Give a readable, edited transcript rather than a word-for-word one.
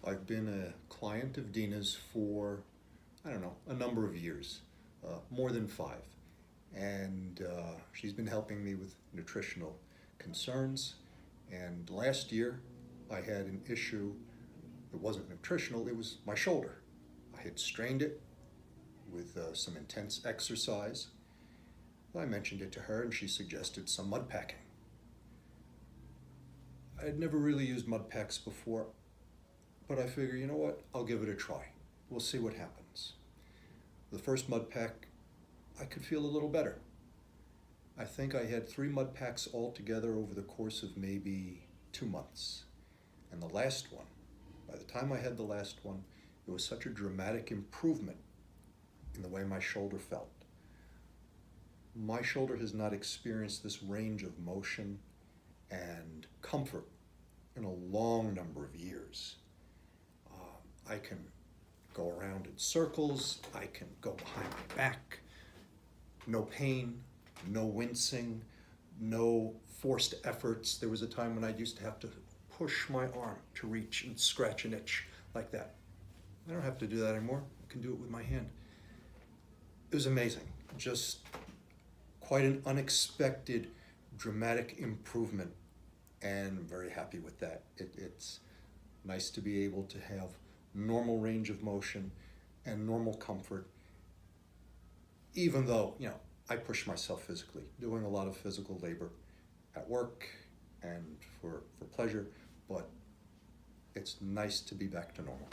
I've been a client of Dina's for, I don't know, a number of years, more than 5. And she's been helping me with nutritional concerns. And last year, I had an issue. It wasn't nutritional, it was my shoulder. I had strained it with some intense exercise. I mentioned it to her and she suggested some mud packing. I had never really used mud packs before, but I figure, you know what, I'll give it a try. We'll see what happens. The first mud pack, I could feel a little better. I think I had 3 mud packs altogether over the course of maybe 2 months. And the last one, by the time I had the last one, it was such a dramatic improvement in the way my shoulder felt. My shoulder has not experienced this range of motion and comfort in a long number of years. I can go around in circles, I can go behind my back, no pain, no wincing, no forced efforts. There was a time when I used to have to push my arm to reach and scratch an itch like that. I don't have to do that anymore. I can do it with my hand. It was amazing. Just quite an unexpected, dramatic improvement, and I'm very happy with that. It's nice to be able to have normal range of motion and normal comfort, even though, I push myself physically, doing a lot of physical labor at work and for pleasure, but it's nice to be back to normal.